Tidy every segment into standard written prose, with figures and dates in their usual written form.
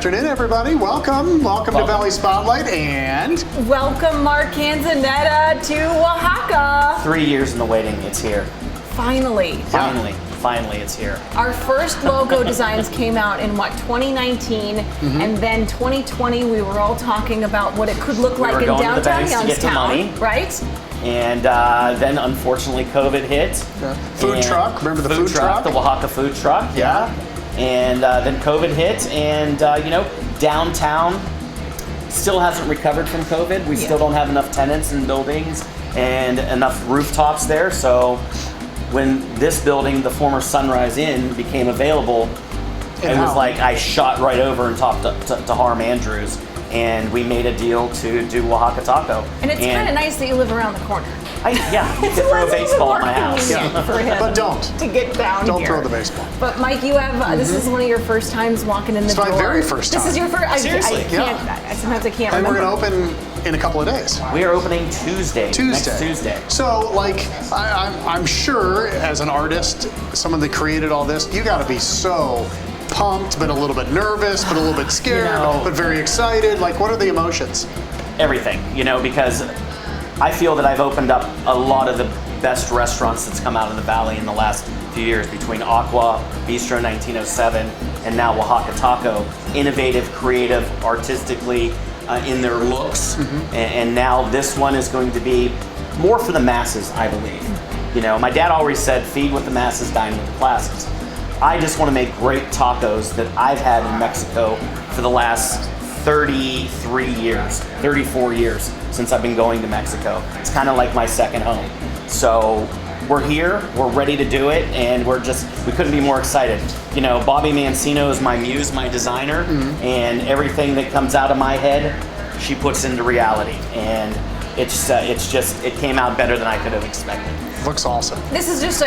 afternoon, everybody. Welcome to Valley Spotlight, and welcome Mark Canzanetta to Wahaka. 3 years in the waiting, it's here. Finally, it's here. Our first logo designs came out in 2019, and then 2020 we were all talking about what it could look like in downtown Youngstown, right? And then unfortunately COVID hit. Food truck, remember the food truck? The Wahaka food truck, yeah. And then COVID hit, and downtown still hasn't recovered from COVID. We still don't have enough tenants and buildings and enough rooftops there. So when this building, the former Sunrise Inn, became available, it was like I shot right over and talked to Harm Andrews, and we made a deal to do Wahaka Taco. And it's kind of nice that you live around the corner. You can throw a baseball in my house. For him but don't. To get down Don't here. throw the baseball. But Mike, you have, this is one of your first times walking in the door. It's my very first time. This is your first, Seriously? Sometimes I can't and remember. we're going to open in a couple of days. We are opening Tuesday. Next Tuesday. So, I'm sure as an artist, someone that created all this, you got to be so pumped, but a little bit nervous, but a little bit scared, but very excited. What are the emotions? Everything, because I feel that I've opened up a lot of the best restaurants that's come out of the Valley in the last few years, between Aqua, Bistro 1907, and now Wahaka Taco. Innovative, creative, artistically in their looks, and now this one is going to be more for the masses, I believe. My dad always said, feed with the masses, dine with the classes. I just want to make great tacos that I've had in Mexico for the last 34 years since I've been going to Mexico. It's kind of like my second home. So we're here, we're ready to do it, and we couldn't be more excited. Bobby Mancino is my muse, my designer, and everything that comes out of my head, she puts into reality. And it came out better than I could have expected. Looks awesome. This is just a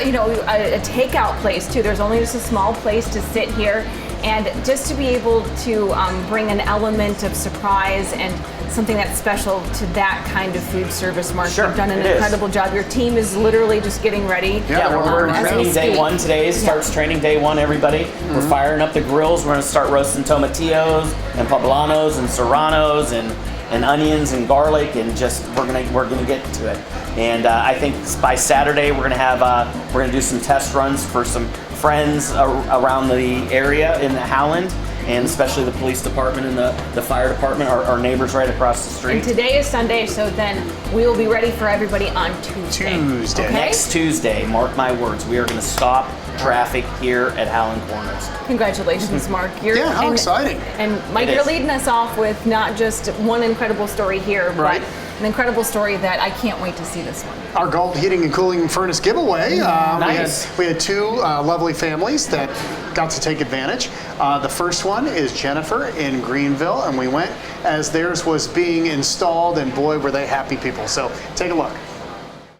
takeout place too. There's only just a small place to sit here, and just to be able to bring an element of surprise and something that's special to that kind of food service, Mark. Sure, You've done an incredible job. Your team is literally just getting ready. We're training day one today. Starts training day one, everybody. We're firing up the grills. We're going to start roasting tomatillos and poblanos and serranos and onions and garlic, and we're gonna get to it. And I think by Saturday we're gonna do some test runs for some friends around the area in Howland, and especially the police department and the fire department, our neighbors right across the street. And today is Sunday, so then we will be ready for everybody on Tuesday. Okay? Next Tuesday, mark my words, we are going to stop traffic here at Howland Corners. Congratulations, Mark. How exciting. And Mike, you're leading us off with not just one incredible story here, but an incredible story that I can't wait to see this one. Our Gault Heating and Cooling Furnace Giveaway. Nice. We had two lovely families that got to take advantage. The first one is Jennifer in Greenville, and we went as theirs was being installed, and boy, were they happy people. So take a look.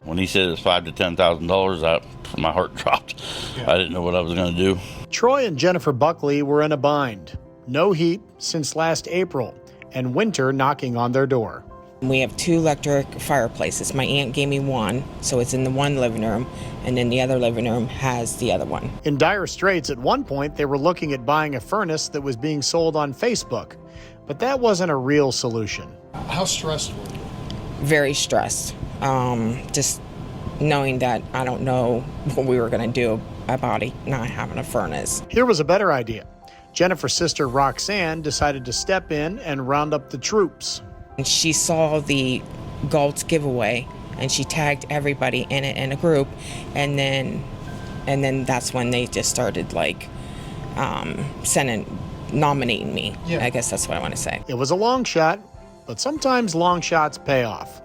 When he said it was $5,000 to $10,000, my heart dropped. I didn't know what I was going to do. Troy and Jennifer Buckley were in a bind. No heat since last April, and winter knocking on their door. We have two electric fireplaces. My aunt gave me one, so it's in the one living room, and then the other living room has the other one. In dire straits, at one point, they were looking at buying a furnace that was being sold on Facebook, but that wasn't a real solution. How stressed were you? Very stressed. Just knowing that I don't know what we were going to do about it not having a furnace. Here was a better idea. Jennifer's sister Roxanne decided to step in and round up the troops. And she saw the Gault giveaway, and she tagged everybody in it in a group, and then that's when they just started nominating me. I guess that's what I want to say. It was a long shot, but sometimes long shots pay off.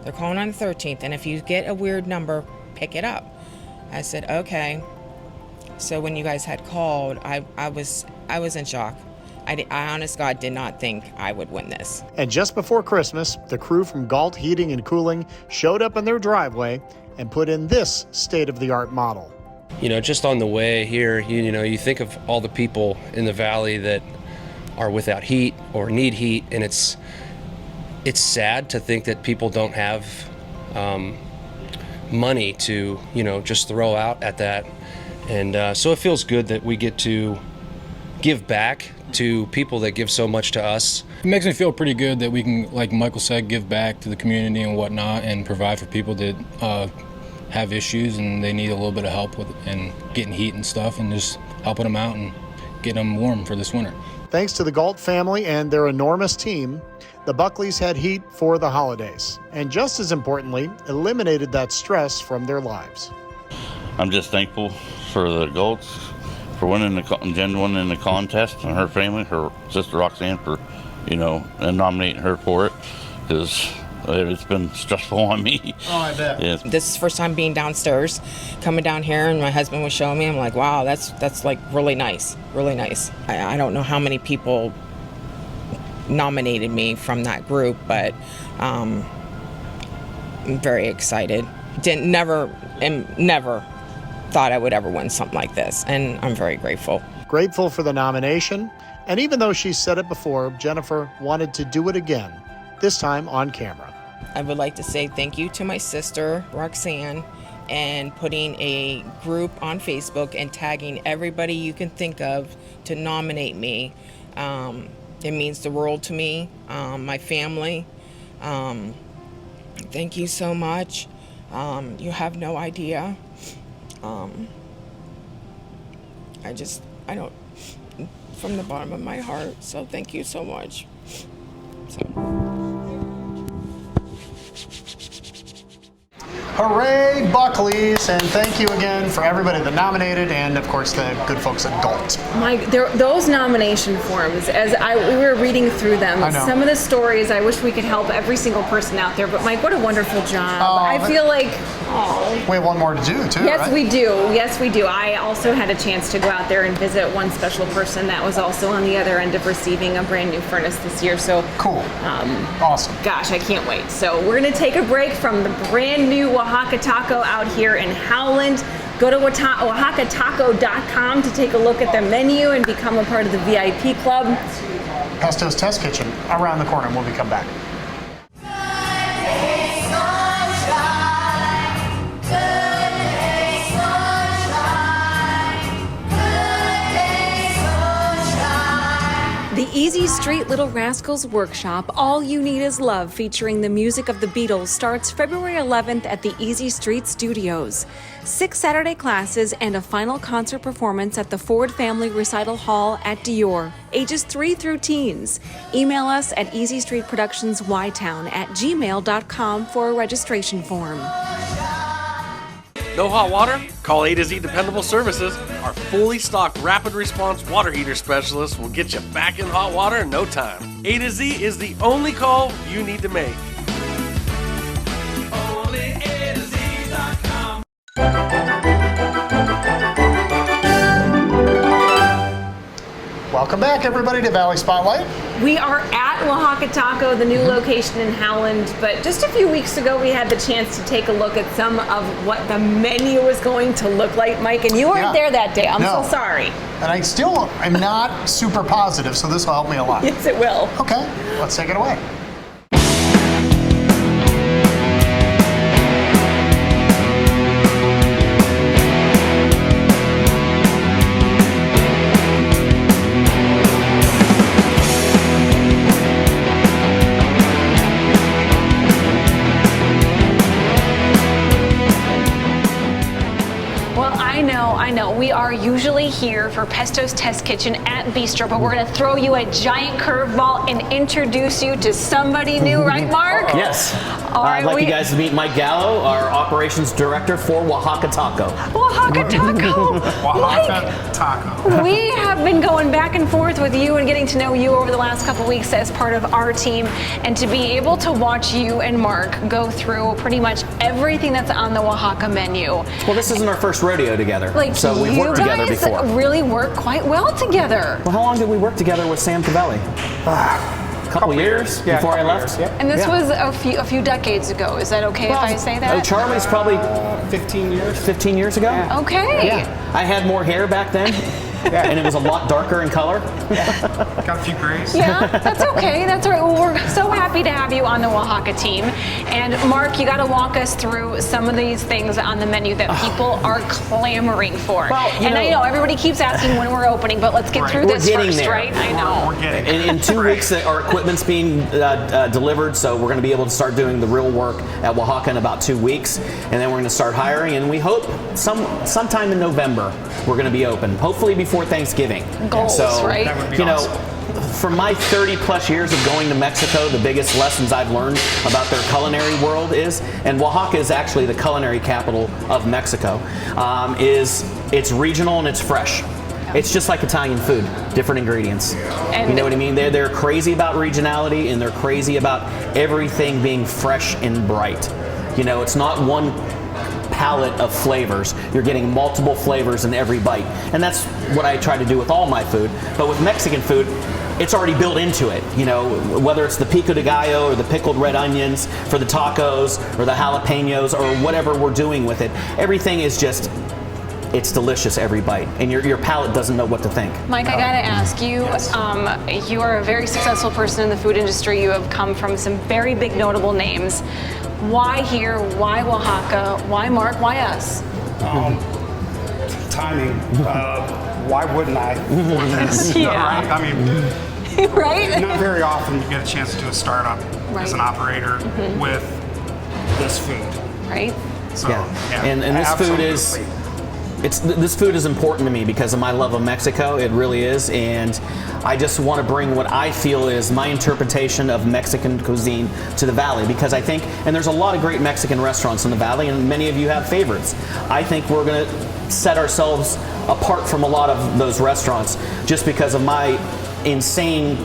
They're calling on the 13th, and if you get a weird number, pick it up. I said, okay. So when you guys had called, I was in shock. I honest God did not think I would win this. And just before Christmas, the crew from Gault Heating and Cooling showed up in their driveway and put in this state-of-the-art model. Just on the way here, you think of all the people in the valley that are without heat or need heat, and it's sad to think that people don't have money to, just throw out at that. And so it feels good that we get to give back to people that give so much to us. It makes me feel pretty good that we can, like Michael said, give back to the community and whatnot and provide for people that have issues and they need a little bit of help with and getting heat and stuff, and just helping them out and getting them warm for this winter. Thanks to the Gault family and their enormous team, the Buckleys had heat for the holidays, and just as importantly, eliminated that stress from their lives. I'm just thankful for the Gaults for winning Jen winning the contest, and her family, her sister Roxanne, for and nominating her for it, because it's been stressful on me. Oh, I bet. Yeah. This is the first time being downstairs, coming down here, and my husband was showing me. I'm like, wow, that's like really nice, really nice. I don't know how many people nominated me from that group, but I'm very excited. Never thought I would ever win something like this, and I'm very grateful. Grateful for the nomination, and even though she said it before, Jennifer wanted to do it again, this time on camera. I would like to say thank you to my sister, Roxanne, and putting a group on Facebook and tagging everybody you can think of to nominate me. It means the world to me, my family. Thank you so much. You have no idea. I don't, from the bottom of my heart, so thank you so much. Hooray, Buckleys, and thank you again for everybody that nominated, and of course the good folks at Gault. Mike, those nomination forms, we were reading through them, I know. Some of the stories, I wish we could help every single person out there, but Mike, what a wonderful job. I feel like, we have one more to do, too, yes, right? we do. Yes, we do. I also had a chance to go out there and visit one special person that was also on the other end of receiving a brand new furnace this year. So Cool. Awesome. gosh, I can't wait. So we're going to take a break from the brand new Wahaka Taco out here in Howland. Go to wahakataco.com to take a look at the menu and become a part of the VIP club. Pesto's Test Kitchen around the corner when we come back. The Easy Street Little Rascals Workshop, All You Need Is Love, featuring the music of the Beatles, starts February 11th at the Easy Street Studios. 6 Saturday classes and a final concert performance at the Ford Family Recital Hall at Dior. Ages 3 through teens. Email us at easystreetproductionsytown@gmail.com for a registration form. No hot water? Call A to Z Dependable Services. Our fully stocked rapid response water heater specialist will get you back in hot water in no time. A to Z is the only call you need to make. Only A to Z.com. Welcome back, everybody, to Valley Spotlight. We are at Wahaka Taco, the new location in Howland, but just a few weeks ago we had the chance to take a look at some of what the menu was going to look like, Mike, and you weren't there that day. I'm so sorry. And I still am not super positive, so this will help me a lot. Yes, it will. Okay, let's take it away. I know. We are usually here for Pesto's Test Kitchen at Bistro, but we're going to throw you a giant curveball and introduce you to somebody new, right, Mark? Yes. All right, I'd like you guys to meet Mike Gallo, our operations director for Wahaka Taco. Wahaka Taco. Wahaka Taco. We have been going back and forth with you and getting to know you over the last couple weeks as part of our team, and to be able to watch you and Mark go through pretty much everything that's on the Oaxaca menu. Well, this isn't our first rodeo together. So we've worked together before. You guys really work quite well together. Well, how long did we work together with Sam Cavelli? A couple years before I left. And this was a few decades ago. Is that okay if I say that? Oh, Charlie's probably 15 years. 15 years ago. Yeah. Okay. Yeah. I had more hair back then. And it was a lot darker in color. Got a few grays. Yeah, that's okay. That's all right. Well, we're so happy happy to have you on the Wahaka team. And Mark, you got to walk us through some of these things on the menu that people are clamoring for. Well, and I know everybody keeps asking when we're opening, but let's get through this getting first, there. right? I know. We're getting In 2 weeks, our equipment's being delivered, so we're going to be able to start doing the real work at Wahaka in about 2 weeks, and then we're going to start hiring. And we hope sometime in November we're going to be open, hopefully before Thanksgiving. Goals, right? That would be awesome. From my 30 plus years of going to Mexico, the biggest lessons I've learned about their culinary world is, and Oaxaca is actually the culinary capital of Mexico, is it's regional and it's fresh. It's just like Italian food, different ingredients. And you know what I mean? They're crazy about regionality, and they're crazy about everything being fresh and bright. You know, it's not one palette of flavors. You're getting multiple flavors in every bite. And that's what I try to do with all my food. But with Mexican food, it's already built into it. You know, whether it's the pico de gallo or the pickled red onions for the tacos or the jalapenos or whatever we're doing with it, everything is just, it's delicious every bite, and your palate doesn't know what to think. Mike, I gotta ask you, you are a very successful person in the food industry. You have come from some very big notable names. Why here? Why Oaxaca? Why Mark? Why us? Timing. Why wouldn't I? Yeah. Right? I mean, right? not very often you get a chance to do a startup as an operator with this food. Right. So, Yeah. And this food is, this food is important to me because of my love of Mexico. It really is, and I just want to bring what I feel is my interpretation of Mexican cuisine to the Valley, because I think, and there's a lot of great Mexican restaurants in the Valley, and many of you have favorites. I think we're going to set ourselves apart from a lot of those restaurants just because of my insane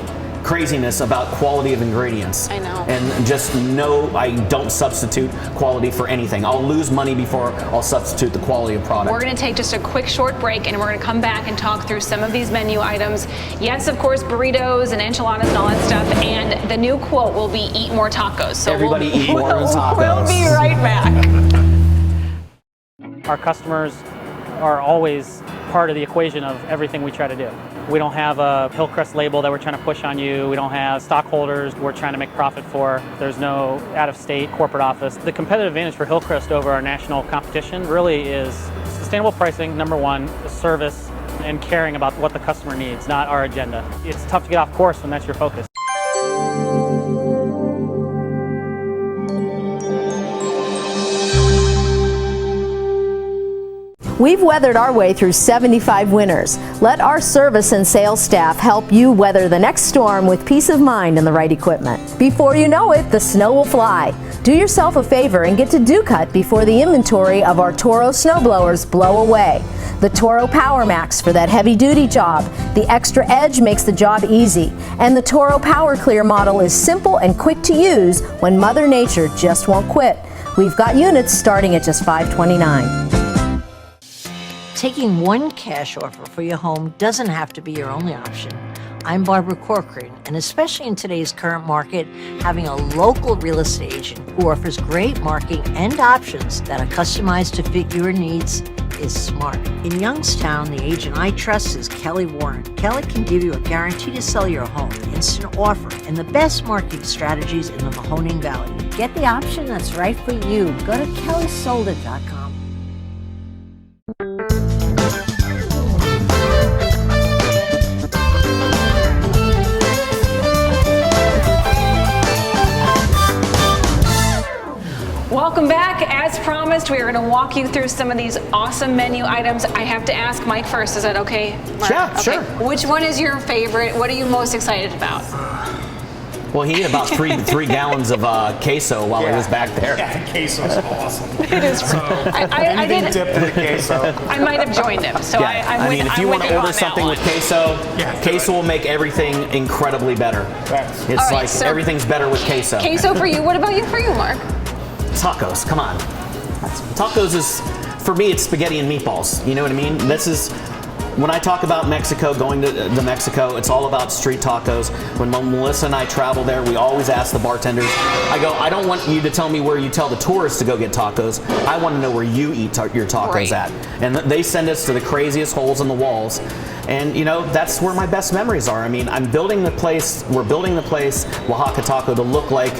craziness about quality of ingredients. I know. And just know I don't substitute quality for anything. I'll lose money before I'll substitute the quality of product. We're going to take just a quick short break, and we're going to come back and talk through some of these menu items. Yes, of course, burritos and enchiladas and all that stuff. And the new quote will be "Eat more tacos." So Everybody eat more tacos. We'll be right back. Our customers are always part of the equation of everything we try to do. We don't have a Hillcrest label that we're trying to push on you. We don't have stockholders we're trying to make profit for. There's no out-of-state corporate office. The competitive advantage for Hillcrest over our national competition really is sustainable pricing, number one, service, and caring about what the customer needs, not our agenda. It's tough to get off course when that's your focus. We've weathered our way through 75 winters. Let our service and sales staff help you weather the next storm with peace of mind and the right equipment. Before you know it, the snow will fly. Do yourself a favor and get to Ducut before the inventory of our Toro snowblowers blow away. The Toro Power Max for that heavy-duty job. The extra edge makes the job easy. And the Toro Power Clear model is simple and quick to use when Mother Nature just won't quit. We've got units starting at just $529. Taking one cash offer for your home doesn't have to be your only option. I'm Barbara Corcoran, and especially in today's current market, having a local real estate agent who offers great marketing and options that are customized to fit your needs is smart. In Youngstown, the agent I trust is Kelly Warren. Kelly can give you a guarantee to sell your home, instant offer, and the best marketing strategies in the Mahoning Valley. Get the option that's right for you. Go to kellysoldit.com. Welcome back. As promised, we are going to walk you through some of these awesome menu items. I have to ask Mike first. Is that okay, Mark? Yeah, okay. sure. Which one is your favorite? What are you most excited about? Well, he ate about three gallons of queso while he was back there. Yeah, the queso's awesome. It is. I did dip in the queso. I might have joined him, so Yeah. I'm with, if you want to order something with queso, queso will make everything incredibly better. It's All right, like so everything's better with queso. Queso for you. What about you for you, Mark? Tacos, come on. Tacos is, for me, it's spaghetti and meatballs. You know what I mean? This is when I talk about Mexico, going to Mexico, it's all about street tacos. When Melissa and I travel there, we always ask the bartenders, I go, I don't want you to tell me where you tell the tourists to go get tacos. I want to know where you eat your tacos at. And they send us to the craziest holes in the walls. And you know, that's where my best memories are. I mean, we're building the place, Wahaka Taco, to look like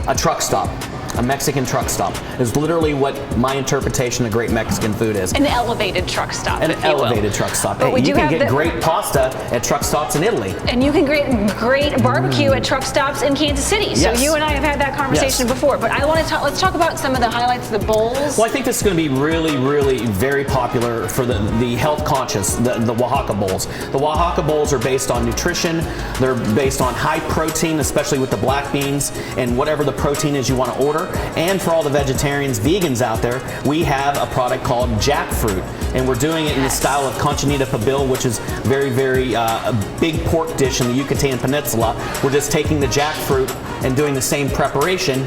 a truck stop. A Mexican truck stop is literally what my interpretation of great Mexican food is. An elevated truck stop. An elevated truck stop. But you can get great pasta at truck stops in Italy. And you can get great barbecue at truck stops in Kansas City. So you and I have had that conversation before. But I want to let's talk about some of the highlights of the bowls. Well, I think this is going to be really, really very popular for the health conscious, the Oaxaca bowls. The Oaxaca bowls are based on nutrition. They're based on high protein, especially with the black beans and whatever the protein is you want to order. And for all the vegetarians, vegans out there, we have a product called jackfruit, and we're doing it in the style of Conchinita Pibil, which is very, very a big pork dish in the Yucatan Peninsula. We're just taking the jackfruit and doing the same preparation,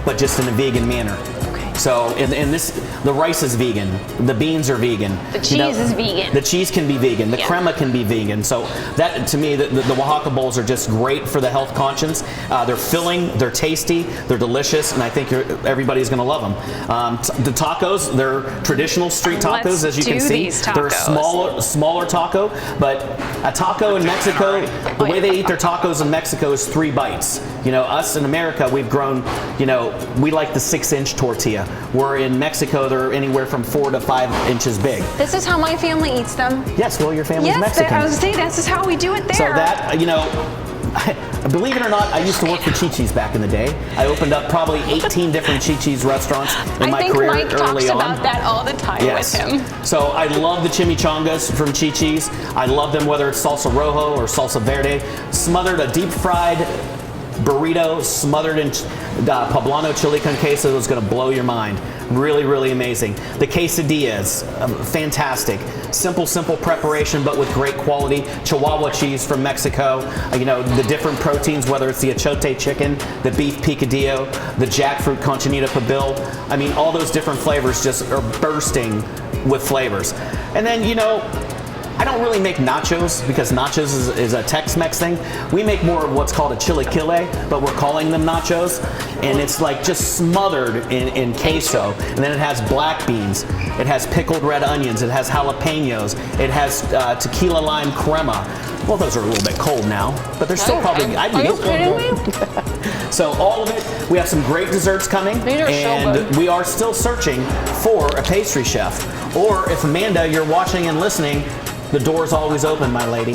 but just in a vegan manner. So, and this, the rice is vegan, the beans are vegan. The cheese is vegan. The cheese can be vegan, the crema can be vegan. So that, to me, the Oaxaca bowls are just great for the health conscience. They're filling, they're tasty, they're delicious, and I think everybody's gonna love them. The tacos, they're traditional street tacos, as you can see. They're a smaller taco, but a taco in Mexico, the way they eat their tacos in Mexico is 3 bites. You know, us in America, we've grown, you know, we like the 6-inch tortilla. Where in Mexico, they're anywhere from 4 to 5 inches big. This is how my family eats them. Yes, well, your family's Mexican. I was saying, this is how we do it there. So that, you know, believe it or not, I used to work for Chi-Chi's back in the day. I opened up probably 18 different Chi-Chi's restaurants in my career early on. I think Mike talks about that all the time with him. So I love the chimichangas from Chi-Chi's. I love them whether it's salsa rojo or salsa verde. Smothered a deep fried burrito smothered in poblano chili con queso is going to blow your mind. Really, really amazing. The quesadillas, fantastic. Simple preparation, but with great quality. Chihuahua cheese from Mexico. You know, the different proteins, whether it's the achote chicken, the beef picadillo, the jackfruit Conchinita Pibil. I mean, all those different flavors just are bursting with flavors. And then, you know, I don't really make nachos because nachos is a Tex-Mex thing. We make more of what's called a chilaquile, but we're calling them nachos. And it's like just smothered in queso. And then it has black beans. It has pickled red onions. It has jalapenos. It has tequila lime crema. Well, those are a little bit cold now, but they're still probably, I'd eat them. Are you kidding me? So all of it, we have some great desserts coming. These are so good. We are still searching for a pastry chef. Or if Amanda, you're watching and listening, the door's always open, my lady.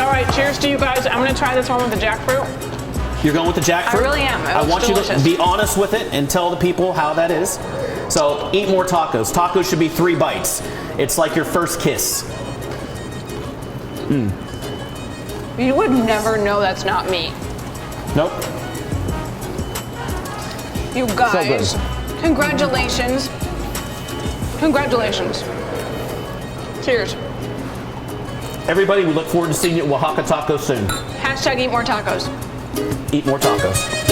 All right, cheers to you guys. I'm going to try this one with the jackfruit. You're going with the jackfruit? I really am. I want you to be honest with it and tell the people how that is. So eat more tacos. Tacos should be 3 bites. It's like your first kiss. You would never know that's not meat. Nope. You guys, so good. Congratulations. Congratulations. Cheers. Everybody, we look forward to seeing you at Wahaka Taco soon. Hashtag eat more tacos. Eat more tacos.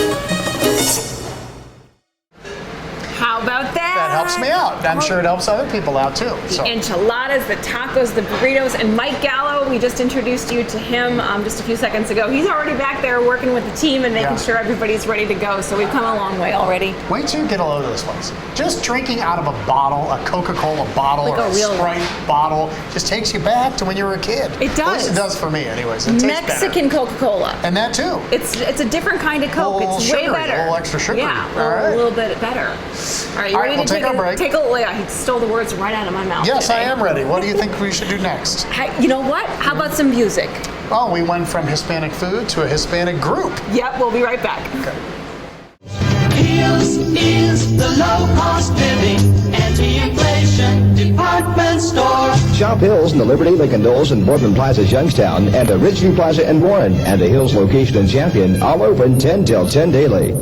How about that? That helps me out. I'm sure it helps other people out too. The enchiladas, the tacos, the burritos, and Mike Gallo, we just introduced you to him just a few seconds ago. He's already back there working with the team and making sure everybody's ready to go. So we've come a long way already. Wait till you get a load of this place. Just drinking out of a bottle, a Coca-Cola bottle Like or a a real Sprite bottle, just takes you back to when you were a kid. It does. At least it does for me anyways. It tastes Mexican better. Coca-Cola. And that too. It's a different kind of Coke. It's way sugary, better. a little extra sugary. Yeah, All right. a little bit better. All right, you ready we'll to take our break. take a yeah, he stole the words right out of my mouth. Yes, today. I am ready. What do you think we should do next? You know what? How about some music? Oh, we went from Hispanic food to a Hispanic group. Yep, we'll be right back. Okay. Hills is the low-cost living anti-inflation department store. Shop Hills in the Liberty, Lincoln Knowles, and Boardman Plaza's Youngstown, and the Ridgeview Plaza in Warren, and the Hills location in Champion, all open 10 till 10 daily.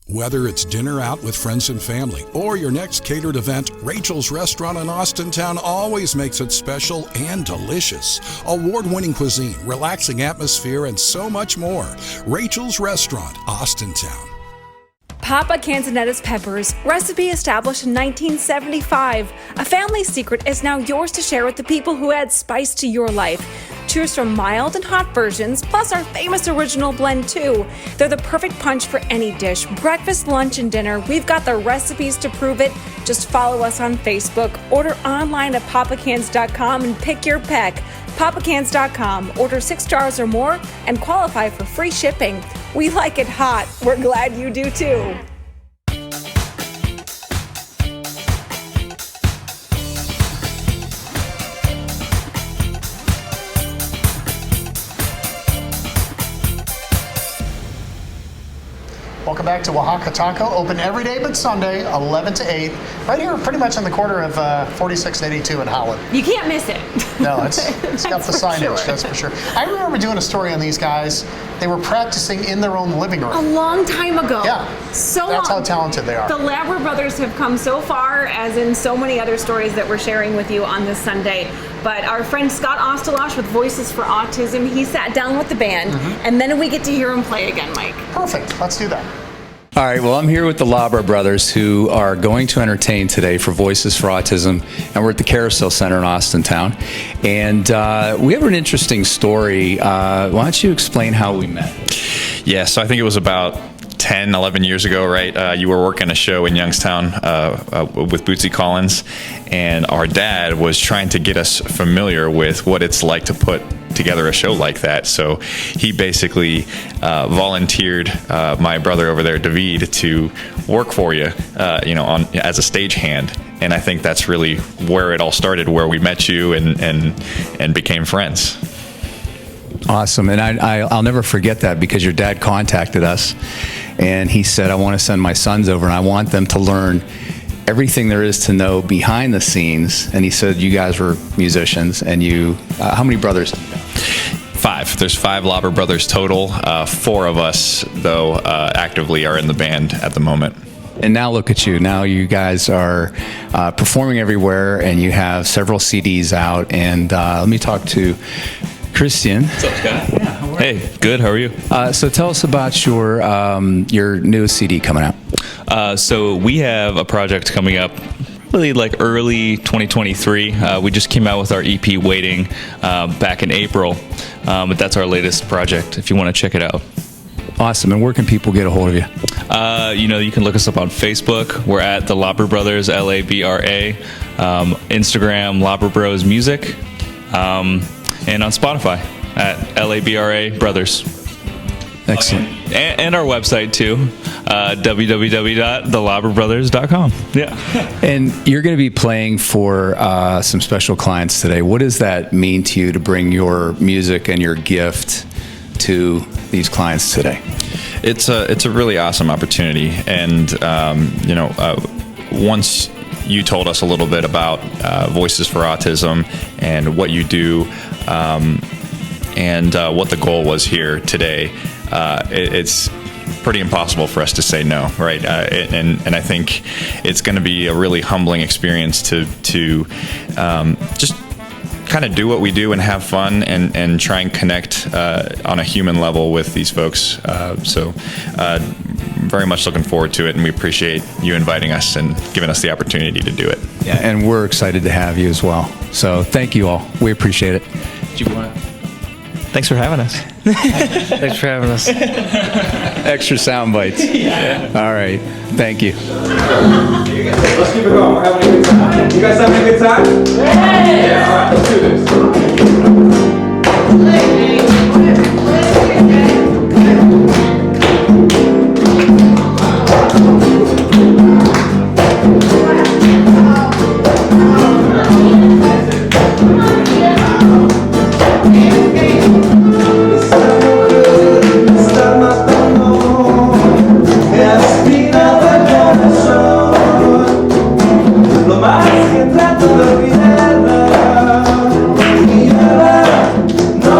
Whether it's dinner out with friends and family or your next catered event, Rachel's Restaurant in Austintown always makes it special and delicious. Award-winning cuisine, relaxing atmosphere, and so much more. Rachel's Restaurant, Austintown. Papa Canzonetta's peppers, recipe established in 1975. A family secret is now yours to share with the people who add spice to your life. Choose from mild and hot versions, plus our famous original blend too. They're the perfect punch for any dish, breakfast, lunch, and dinner. We've got the recipes to prove it. Just follow us on Facebook, order online at papacans.com and pick your peck. papacans.com. Order 6 jars or more and qualify for free shipping. We like it hot. We're glad you do too. Welcome back to Wahaka Taco, open every day but Sunday, 11 to 8, right here pretty much on the corner of 46 and 82 in Howland. You can't miss it. No, it's got the signage, that's for sure. I remember doing a story on these guys. They were practicing in their own living room. A long time ago. Yeah, so that's long. how talented they are. The Labra Brothers have come so far, as in so many other stories that we're sharing with you on this Sunday. But our friend Scott Austalosh with Voices for Autism, he sat down with the band, and then we get to hear him play again, Mike. Perfect, let's do that. All right, well, I'm here with the Labra Brothers, who are going to entertain today for Voices for Autism, and we're at the Carousel Center in Austintown. And we have an interesting story. Why don't you explain how we met? Yeah, so I think it was about 10, 11 years ago, right? You were working a show in Youngstown with Bootsy Collins, and our dad was trying to get us familiar with what it's like to put together a show like that. So he basically volunteered my brother over there, David, to work for you, as a stagehand. And I think that's really where it all started, where we met you and became friends. Awesome, and I'll never forget that, because your dad contacted us, and he said, I want to send my sons over, and I want them to learn everything there is to know behind the scenes. And he said you guys were musicians, and you, how many brothers? 5. There's 5 Labra Brothers total. 4 of us, though, actively are in the band at the moment. And now look at you. Now you guys are performing everywhere, and you have several CDs out. And let me talk to Christian. What's up, Scott? Yeah, how are you? Hey, good. How are you? So tell us about your newest CD coming out. So we have a project coming up really like early 2023. We just came out with our EP Waiting back in April, but that's our latest project if you want to check it out. Awesome. And where can people get a hold of you? You can look us up on Facebook. We're at the Labra Brothers, Labra. Instagram, Labra Bros Music. And on Spotify at Labra Brothers. Excellent. And our website too, www.thelabrabrothers.com. Yeah. And you're going to be playing for some special clients today. What does that mean to you to bring your music and your gift to these clients today? It's a really awesome opportunity, and once you told us a little bit about Voices for Autism and what you do, and what the goal was here today, it's pretty impossible for us to say no, right? And I think it's going to be a really humbling experience to just kind of do what we do and have fun and try and connect on a human level with these folks. So very much looking forward to it, and we appreciate you inviting us and giving us the opportunity to do it. Yeah, and we're excited to have you as well. So thank you all. We appreciate it. Do you want to? Thanks for having us. Thanks for having us. Extra sound bites. Yeah. All right. Thank you. Let's keep it going. We're having a good time. You guys having a good time? Yeah. All right, let's do this. No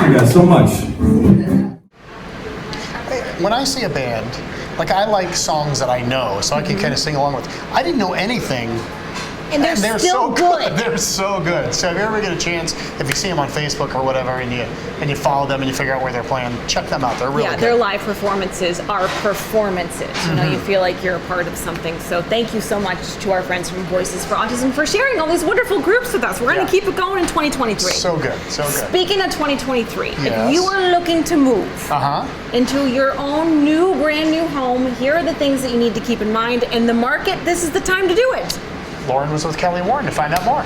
you guys so much. When I see a band, like I like songs that I know, so I can kind of sing along with. I didn't know anything. And they're still so good. They're so good. So if you ever get a chance, if you see them on Facebook or whatever, and you follow them and you figure out where they're playing, check them out. They're really good. Their live performances are performances. You know, you feel like you're a part of something. So thank you so much to our friends from Voices for Autism for sharing all these wonderful groups with us. We're going to keep it going in 2023. So good, so good. Speaking of 2023, Yes. if you are looking to move into your own brand new home, here are the things that you need to keep in mind. In the market, this is the time to do it. Lauren was with Kelly Warren to find out more.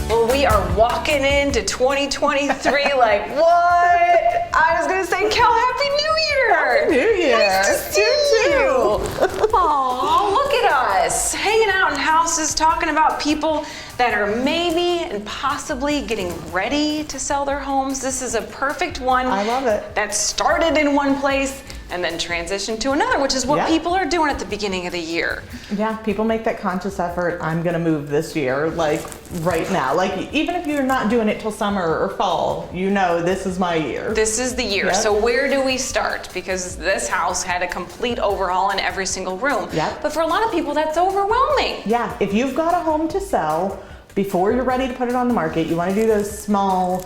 Well, we are walking into 2023 like, what? I was going to say, Kel, Happy New Year. Happy New Year. Nice to see you. Aw, look at us hanging out in houses talking about people that are maybe and possibly getting ready to sell their homes. This is a perfect one. I love it. That started in one place and then transition to another, which is what people are doing at the beginning of the year. Yeah, people make that conscious effort. I'm gonna move this year, like right now. Like even if you're not doing it till summer or fall, you know this is my year. This is the year. Yep. So where do we start? Because this house had a complete overhaul in every single room. Yep. But for a lot of people, that's overwhelming. Yeah, if you've got a home to sell, before you're ready to put it on the market, you want to do those small,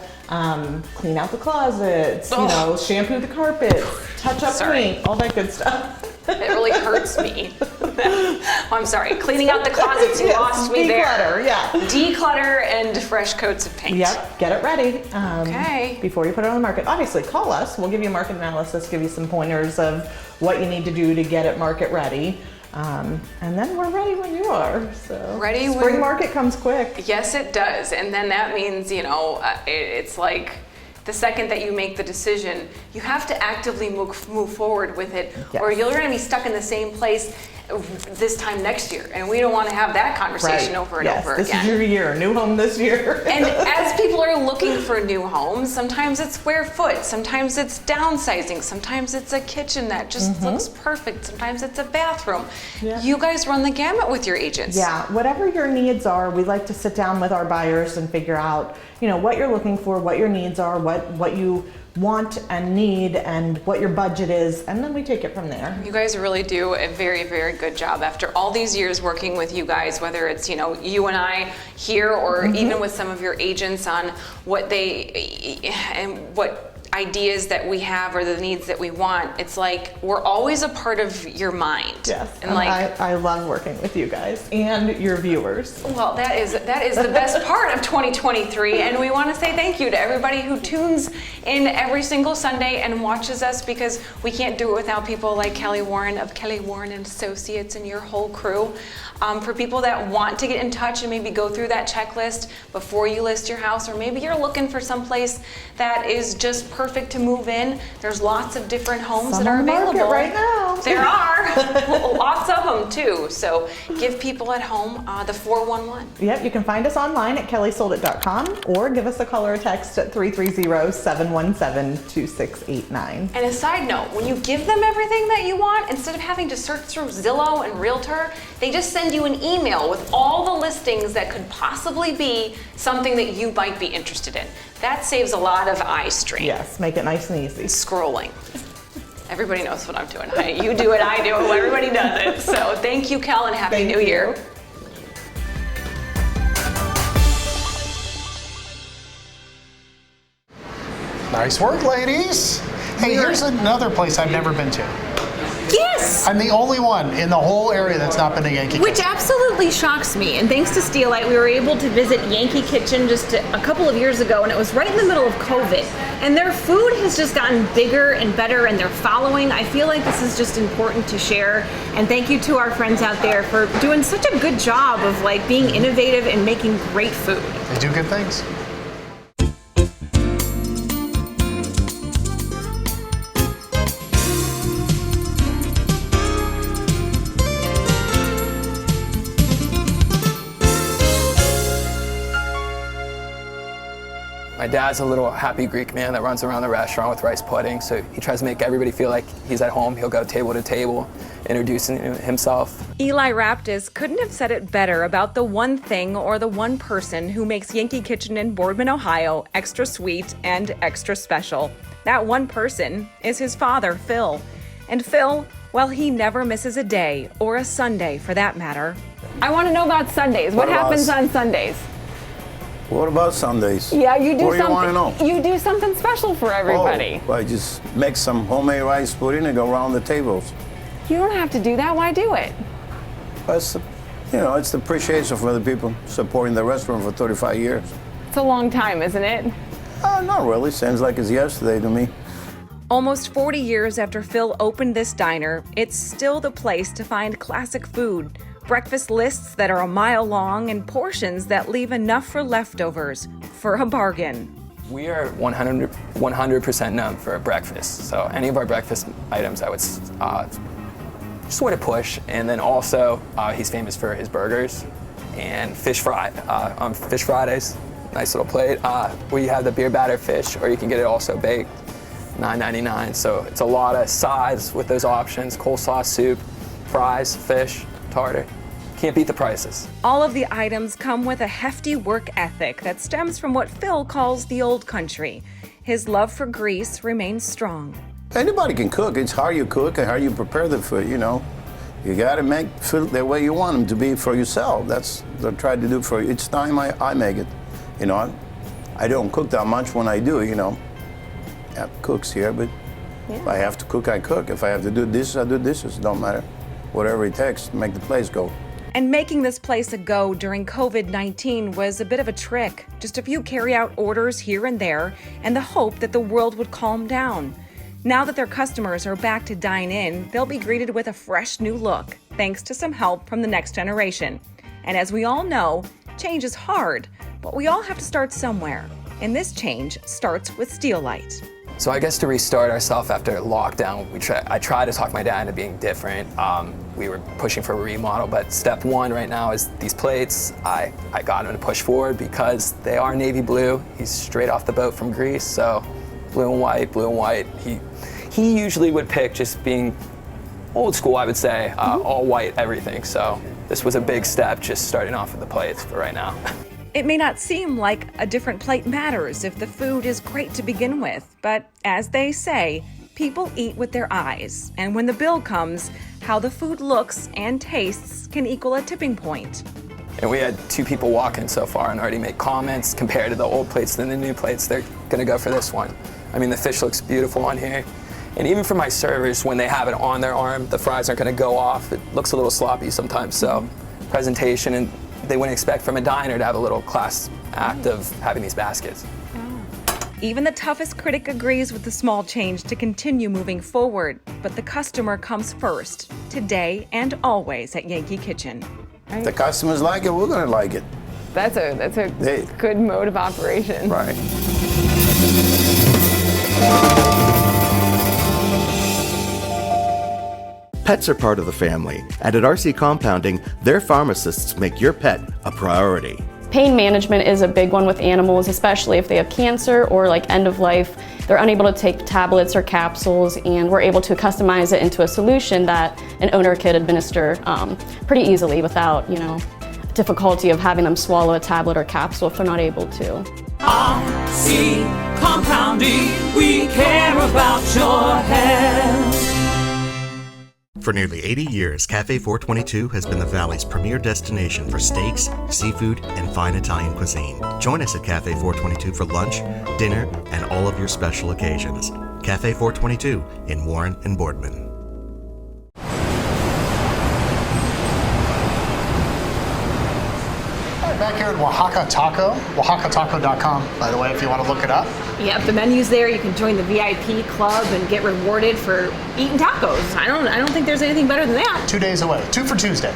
clean out the closets, you know, shampoo the carpets, touch up paint, all that good stuff. It really hurts me. Oh, I'm sorry. Cleaning out the closets, you lost me there. Declutter, yeah. Declutter and fresh coats of paint. Yep, get it ready. Okay. Before you put it on the market. Obviously, call us. We'll give you a market analysis, give you some pointers of what you need to do to get it market ready. And then we're ready when you are. So ready when spring market comes quick. Yes, it does. And then that means, you know, it's like the second that you make the decision, you have to actively move forward with it, or you're going to be stuck in the same place this time next year, and we don't want to have that conversation over and over again. This is your year, new home this year. And as people are looking for new homes, sometimes it's square foot, sometimes it's downsizing, sometimes it's a kitchen that just looks perfect, sometimes it's a bathroom. Yeah. You guys run the gamut with your agents. Yeah, whatever your needs are, we like to sit down with our buyers and figure out, you know, what you're looking for, what your needs are, what you want and need, and what your budget is, and then we take it from there. You guys really do a very, very good job after all these years working with you guys, whether it's, you know, you and I here or even with some of your agents on what they and what ideas that we have or the needs that we want. It's like we're always a part of your mind. Yes, and like I love working with you guys and your viewers. Well, that is the best part of 2023, and we want to say thank you to everybody who tunes in every single Sunday and watches us, because we can't do it without people like Kelly Warren of Kelly Warren and Associates and your whole crew. For people that want to get in touch and maybe go through that checklist before you list your house, or maybe you're looking for some place that is just perfect to move in, there's lots of different homes that are available right now. There are lots of them too. So give people at home the 411. Yep, you can find us online at kellysoldit.com or give us a call or a text at 330-717-2689. And a side note, when you give them everything that you want, instead of having to search through Zillow and Realtor, they just send you an email with all the listings that could possibly be something that you might be interested in. That saves a lot of eye strain. Yes, make it nice and easy. Scrolling. Everybody knows what I'm doing. You do it, I do it, everybody does it. So thank you, Cal, and Happy New Year. Nice work, ladies. Hey, here's another place I've never been to. Yes! I'm the only one in the whole area that's not been to Yankee Which Kitchen. absolutely shocks me. And thanks to Steelite, we were able to visit Yankee Kitchen just a couple of years ago, and it was right in the middle of COVID. And their food has just gotten bigger and better, and they're following. I feel like this is just important to share. And thank you to our friends out there for doing such a good job of like being innovative and making great food. They do good things. My dad's a little happy Greek man that runs around the restaurant with rice pudding, so he tries to make everybody feel like he's at home. He'll go table to table, introducing himself. Eli Raptis couldn't have said it better about the one thing or the one person who makes Yankee Kitchen in Boardman, Ohio extra sweet and extra special. That one person is his father, Phil. And Phil, well, he never misses a day, or a Sunday for that matter. I want to know about Sundays. What happens on Sundays? What about Sundays? Yeah, you do what something. What do you want to know? You do something special for everybody. Oh, I just make some homemade rice pudding and go around the tables. You don't have to do that. Why do it? It's, it's the appreciation for the people supporting the restaurant for 35 years. It's a long time, isn't it? Not really. Seems like it's yesterday to me. Almost 40 years after Phil opened this diner, it's still the place to find classic food. Breakfast lists that are a mile long and portions that leave enough for leftovers for a bargain. We are 100% known for breakfast. So any of our breakfast items, I would sort of push. And then also, he's famous for his burgers and fish fry on Fish Fridays. Nice little plate where you have the beer batter fish, or you can get it also baked, $9.99. So it's a lot of sides with those options: coleslaw, soup, fries, fish, tartar. Can't beat the prices. All of the items come with a hefty work ethic that stems from what Phil calls the old country. His love for Greece remains strong. Anybody can cook. It's how you cook and how you prepare the food, You got to make food the way you want them to be for yourself. That's what I try to do for you. Each time I make it. I don't cook that much when I do, I have cooks here, but if I have to cook, I cook. If I have to do dishes, I do dishes. It don't matter. Whatever it takes to make the place go. And making this place a go during COVID-19 was a bit of a trick. Just a few carry-out orders here and there, and the hope that the world would calm down. Now that their customers are back to dine in, they'll be greeted with a fresh new look, thanks to some help from the next generation. And as we all know, change is hard, but we all have to start somewhere. And this change starts with Steel Light. So I guess to restart ourselves after lockdown, I tried to talk my dad into being different. We were pushing for a remodel, but step one right now is these plates. I got him to push forward because they are navy blue. He's straight off the boat from Greece, so blue and white, blue and white. He usually would pick just being old school, I would say, all white everything. So this was a big step, just starting off with the plates for right now. It may not seem like a different plate matters if the food is great to begin with, but as they say, people eat with their eyes, and when the bill comes, how the food looks and tastes can equal a tipping point. And we had 2 people walk in so far and already make comments compared to the old plates and the new plates. They're gonna go for this one. I mean, the fish looks beautiful on here. And even for my servers, when they have it on their arm, the fries aren't gonna go off. It looks a little sloppy sometimes, so presentation, and they wouldn't expect from a diner to have a little class act of having these baskets. Even the toughest critic agrees with the small change to continue moving forward, but the customer comes first, today and always at Yankee Kitchen. If the customers like it, we're gonna like it. That's a good mode of operation. Right. Pets are part of the family, and at RC Compounding, their pharmacists make your pet a priority. Pain management is a big one with animals, especially if they have cancer or like end of life. They're unable to take tablets or capsules, and we're able to customize it into a solution that an owner could administer pretty easily without, difficulty of having them swallow a tablet or capsule if they're not able to. RC Compounding, we care about your health. For nearly 80 years, Cafe 422 has been the Valley's premier destination for steaks, seafood, and fine Italian cuisine. Join us at Cafe 422 for lunch, dinner, and all of your special occasions. Cafe 422 in Warren and Boardman. Back here at Wahaka Taco, WahakaTaco.com, by the way, if you want to look it up. Yep, the menu's there. You can join the VIP club and get rewarded for eating tacos. I don't think there's anything better than that. 2 days away. 2 for Tuesday.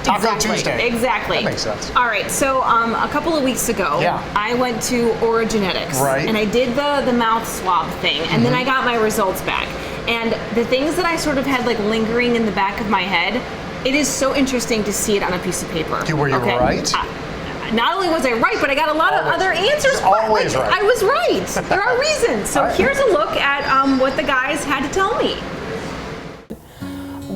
Taco Tuesday. Exactly. That makes sense. All right, so a couple of weeks ago, I went to Origenetics. Right. And I did the mouth swab thing, and then I got my results back. And the things that I sort of had like lingering in the back of my head, it is so interesting to see it on a piece of paper. Were you right? not only was I right, but I got a lot of other answers. Always right. I was right. There are reasons. So here's a look at what the guys had to tell me.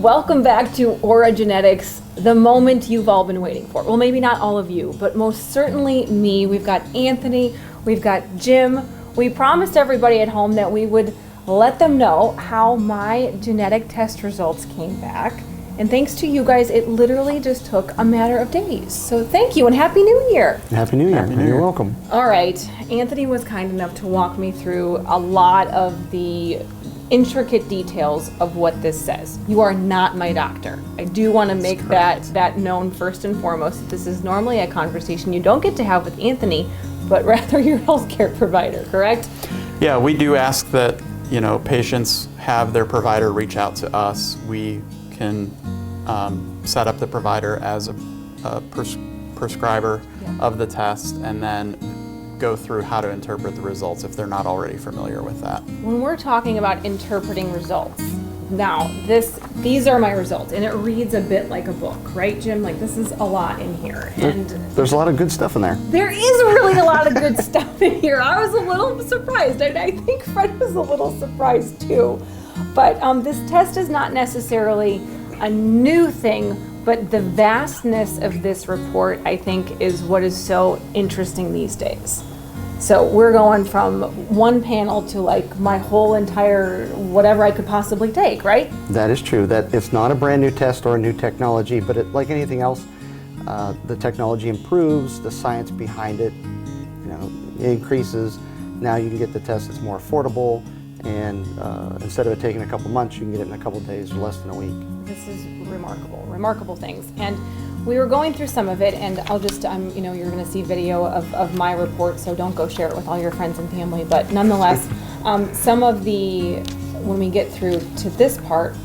Welcome back to Aura Genetics, the moment you've all been waiting for. Well, maybe not all of you, but most certainly me. We've got Anthony, we've got Jim. We promised everybody at home that we would let them know how my genetic test results came back. And thanks to you guys, it literally just took a matter of days. So thank you and Happy New Year. Happy New Year. You're welcome. All right, Anthony was kind enough to walk me through a lot of the intricate details of what this says. You are not my doctor. I do want to make that known first and foremost. This is normally a conversation you don't get to have with Anthony, but rather your healthcare provider, correct? Yeah, we do ask that, patients have their provider reach out to us. We can set up the provider as a prescriber of the test and then go through how to interpret the results if they're not already familiar with that. When we're talking about interpreting results, now these are my results, and it reads a bit like a book, right, Jim? Like this is a lot in here, and there's a lot of good stuff in there. There is really a lot of good stuff in here. I was a little surprised, and I think Fred was a little surprised too. But this test is not necessarily a new thing, but the vastness of this report, I think, is what is so interesting these days. So we're going from one panel to like my whole entire whatever I could possibly take, right? That is true. That it's not a brand new test or a new technology, but like anything else, the technology improves, the science behind it, increases. Now you can get the test that's more affordable, and instead of it taking a couple months, you can get it in a couple days or less than a week. This is remarkable things. And we were going through some of it, and I'll just, you're going to see video of my report, so don't go share it with all your friends and family. But nonetheless, some of when we get through to this part,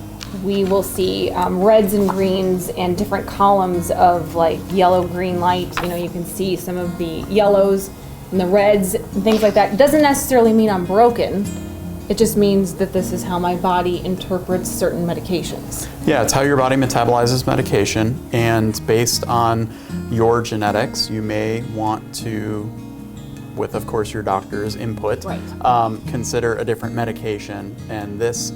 we will see reds and greens and different columns of like yellow, green light. You can see some of the yellows and the reds and things like that. It doesn't necessarily mean I'm broken. It just means that this is how my body interprets certain medications. Yeah, it's how your body metabolizes medication, and based on your genetics, you may want to, with of course your doctor's input, consider a different medication, and this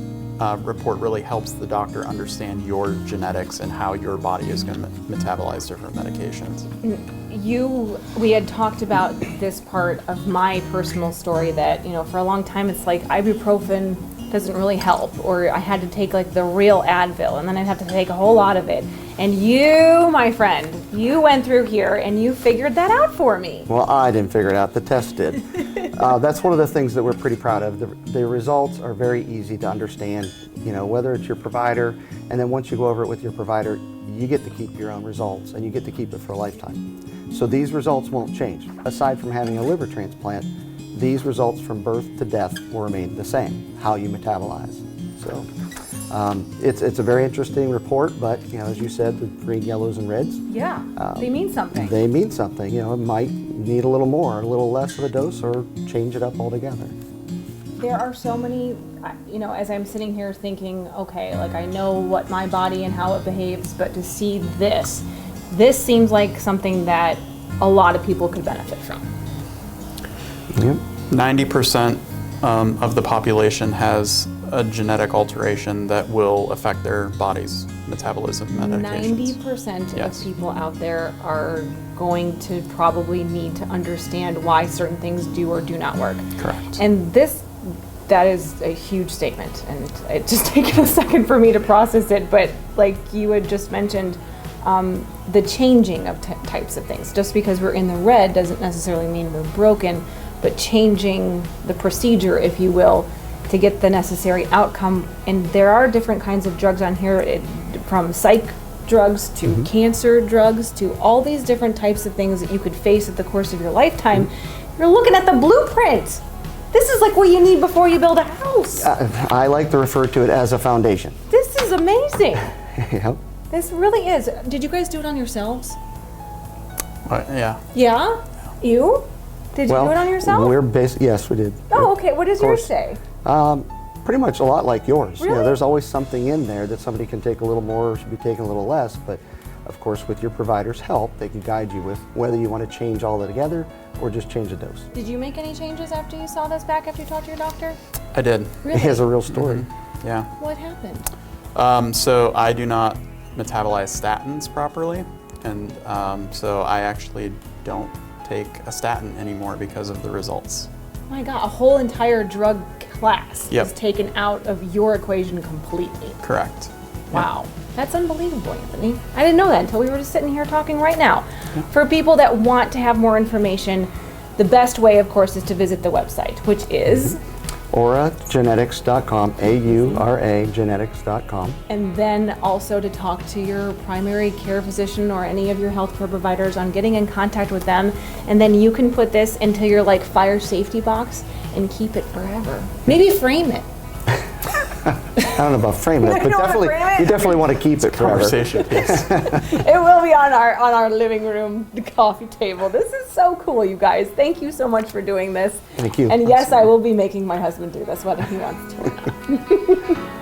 report really helps the doctor understand your genetics and how your body is going to metabolize different medications. We had talked about this part of my personal story that, for a long time it's like ibuprofen doesn't really help, or I had to take like the real Advil and then I'd have to take a whole lot of it. And you, my friend, you went through here and you figured that out for me. Well, I didn't figure it out, the test did. That's one of the things that we're pretty proud of. The results are very easy to understand, whether it's your provider, and then once you go over it with your provider, you get to keep your own results and you get to keep it for a lifetime. So these results won't change. Aside from having a liver transplant, these results from birth to death will remain the same, how you metabolize. So it's a very interesting report, but as you said, the green, yellows, and reds. Yeah, they mean something. They mean something. It might need a little more, a little less of a dose, or change it up altogether. There are so many, as I'm sitting here thinking, okay, like I know what my body and how it behaves, but to see this seems like something that a lot of people could benefit from. Yep. 90% of the population has a genetic alteration that will affect their body's metabolism medications. 90% of people out there are going to probably need to understand why certain things do or do not work. Correct. And that is a huge statement, and it just taken a second for me to process it, but like you had just mentioned, the changing of types of things. Just because we're in the red doesn't necessarily mean we're broken, but changing the procedure, if you will, to get the necessary outcome. And there are different kinds of drugs on here, from psych drugs to cancer drugs to all these different types of things that you could face at the course of your lifetime. You're looking at the blueprint. This is like what you need before you build a house. I like to refer to it as a foundation. This is amazing. Yep. This really is. Did you guys do it on yourselves? Yeah. Yeah? You? Did you do it on yourself? Yes, we did. Oh, okay. What does yours say? Pretty much a lot like yours. Really? There's always something in there that somebody can take a little more or should be taking a little less, but of course, with your provider's help, they can guide you with whether you want to change all together or just change the dose. Did you make any changes after you saw this back, after you talked to your doctor? I did. Really? He has a real story. Mm-hmm. Yeah. What happened? So I do not metabolize statins properly, and so I actually don't take a statin anymore because of the results. My God, a whole entire drug class Yep. is taken out of your equation completely. Correct. Wow, that's unbelievable, Anthony. I didn't know that until we were just sitting here talking right now. For people that want to have more information, the best way, of course, is to visit the website, which is auragenetics.com, A-U-R-A genetics.com. and then also to talk to your primary care physician or any of your healthcare providers on getting in contact with them, and then you can put this into your like fire safety box and keep it forever. Maybe frame it. I don't know about framing it, You but don't wanna definitely, frame it? you definitely want to keep it forever. Conversation piece. It will be on our living room coffee table. This is so cool, you guys. Thank you so much for doing this. Thank you. And yes, I will be making my husband do this, whether he wants to or not.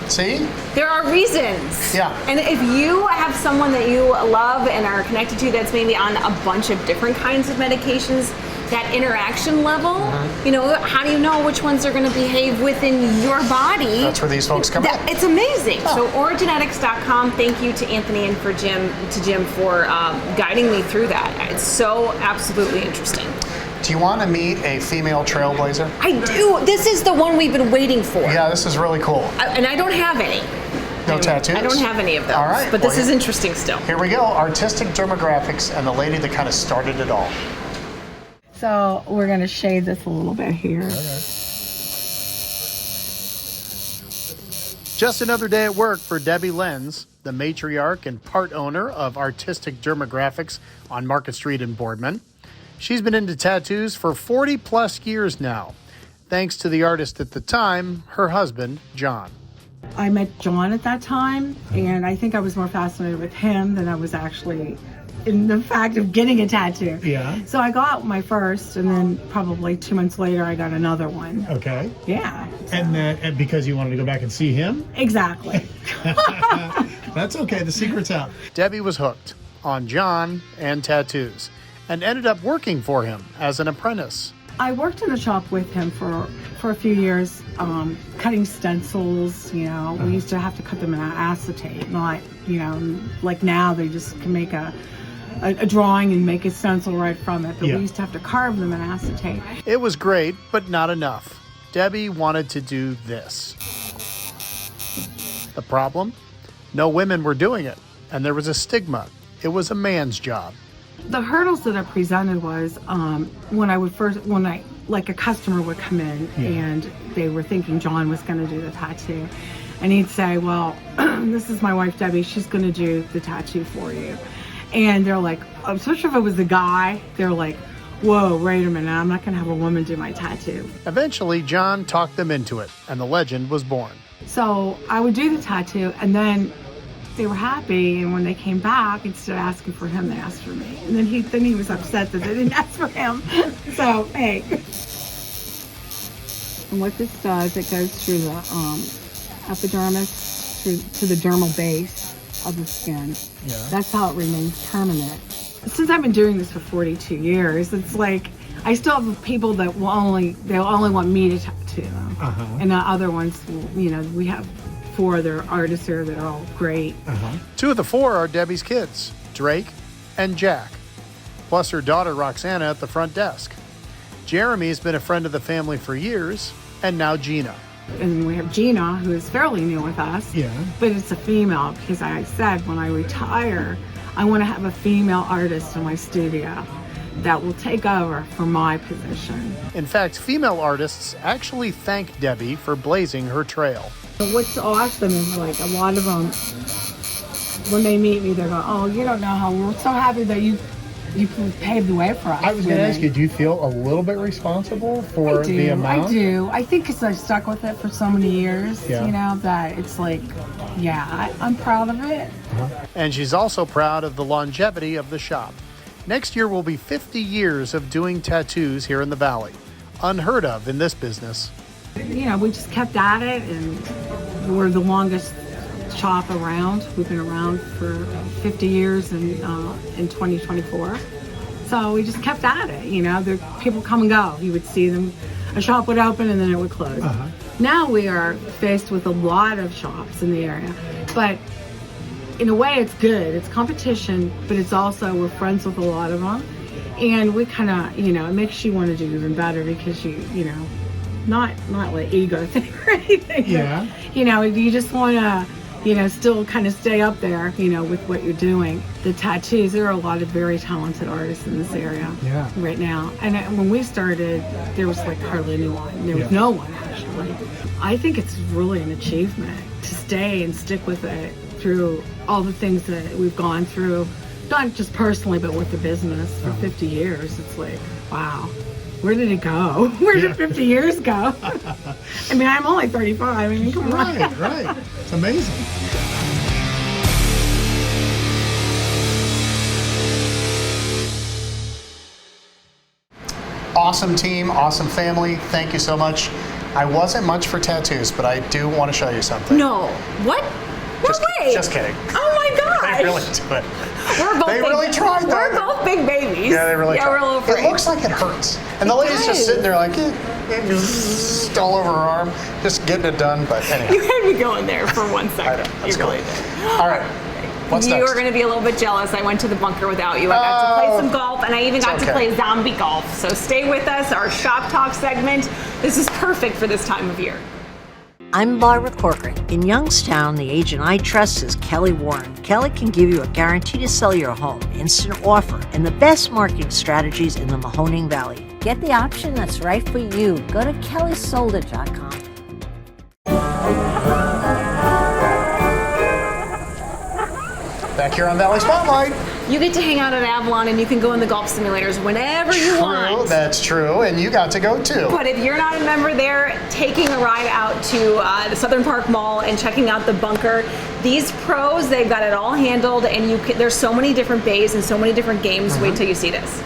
See? There are reasons. Yeah. And if you have someone that you love and are connected to that's maybe on a bunch of different kinds of medications, that interaction level, you know, how do you know which ones are going to behave within your body? That's where these folks come in. It's amazing. So auragenetics.com, thank you to Anthony and for Jim for guiding me through that. It's so absolutely interesting. Do you want to meet a female trailblazer? I do. This is the one we've been waiting for. Yeah, this is really cool. And I don't have any. No tattoos? I don't have any of those. All right. But well, this is interesting still. Here we go. Artistic Dermographics and the lady that kind of started it all. So we're going to shade this a little bit here. Just another day at work for Debbie Lenz, the matriarch and part owner of Artistic Dermographics on Market Street in Boardman. She's been into tattoos for 40 plus years now, thanks to the artist at the time, her husband, John. I met John at that time, and I think I was more fascinated with him than I was actually in the fact of getting a tattoo. Yeah. So I got my first, and then probably 2 months later, I got another one. Okay. Yeah. And because you wanted to go back and see him? Exactly. That's okay. The secret's out. Debbie was hooked on John and tattoos and ended up working for him as an apprentice. I worked in the shop with him for a few years, cutting stencils. You know, we used to have to cut them in acetate, not, you know, like now they just can make a drawing and make a stencil right from it. But we used to have to carve them in acetate. It was great, but not enough. Debbie wanted to do this. The problem? No women were doing it, and there was a stigma. It was a man's job. The hurdles that I presented was when a customer would come in and they were thinking John was going to do the tattoo, and he'd say, well, this is my wife Debbie, she's going to do the tattoo for you. And they're like, especially if it was a guy, they're like, whoa, wait a minute, I'm not going to have a woman do my tattoo. Eventually, John talked them into it, and the legend was born. So I would do the tattoo, and then they were happy, and when they came back, instead of asking for him, they asked for me. And then he was upset that they didn't ask for him. So, hey. And what this does, it goes through the epidermis, to the dermal base of the skin. Yeah. That's how it remains permanent. Since I've been doing this for 42 years, it's like, I still have people that they'll only want me to tattoo them. And the other ones, you know, we have 4 other artists here that are all great. 2 of the 4 are Debbie's kids, Drake and Jack, plus her daughter Roxana at the front desk. Jeremy's been a friend of the family for years, and now Gina. And we have Gina, who is fairly new with us. Yeah. But it's a female, because I said when I retire, I want to have a female artist in my studio that will take over for my position. In fact, female artists actually thank Debbie for blazing her trail. What's awesome is, like, a lot of them, when they meet me, they're going, oh, you don't know how, we're so happy that you paved the way for us. I was going to ask you, do you feel a little bit responsible for the amount? I do. I think because I've stuck with it for so many years, you know, that it's like, yeah, I'm proud of it. And she's also proud of the longevity of the shop. Next year will be 50 years of doing tattoos here in the Valley. unheard of in this business. You know, we just kept at it, and we're the longest shop around. We've been around for 50 years in 2024. So we just kept at it. You know, people come and go. You would see them, a shop would open and then it would close. Now we are faced with a lot of shops in the area, but in a way it's good. It's competition, but it's also, we're friends with a lot of them. And we kind of, you know, it makes you want to do even better because you know, not like ego thing or anything. Yeah. But, you know, you just want to, you know, still kind of stay up there, you know, with what you're doing. The tattoos, there are a lot of very talented artists in this area right now. And when we started, there was like hardly anyone. There was no one, actually. I think it's really an achievement to stay and stick with it through all the things that we've gone through, not just personally, but with the business for 50 years. It's like, wow. Where did it go? Where did 50 years go? I mean, I'm only 35. I mean, come on. Right. It's amazing. Awesome team, awesome family. Thank you so much. I wasn't much for tattoos, but I do want to show you something. No. What? No way. Just kidding. Oh my gosh. They really do it. We're both They big, really tried, though. We're both big babies. Yeah, they really tried. We're a little afraid. It looks like it hurts. And the lady's just sitting there like, all over her arm, just getting it done, but anyhow. You had me going there for 1 second. You really did. All right. What's you next? were going to be a little bit jealous. I went to the bunker without you. I got to play some golf, and I even got to play zombie golf. So stay with us. Our Shop Talk segment. This is perfect for this time of year. I'm Barbara Corcoran. In Youngstown, the agent I trust is Kelly Warren. Kelly can give you a guarantee to sell your home, instant offer, and the best marketing strategies in the Mahoning Valley. Get the option that's right for you. Go to kellysoldit.com. Back here on Valley Spotlight. You get to hang out at Avalon, and you can go in the golf simulators whenever you want. That's true, and you got to go too. But if you're not a member there, taking a ride out to the Southern Park Mall and checking out the bunker, these pros, they've got it all handled, and there's so many different bays and so many different games. Wait till you see this.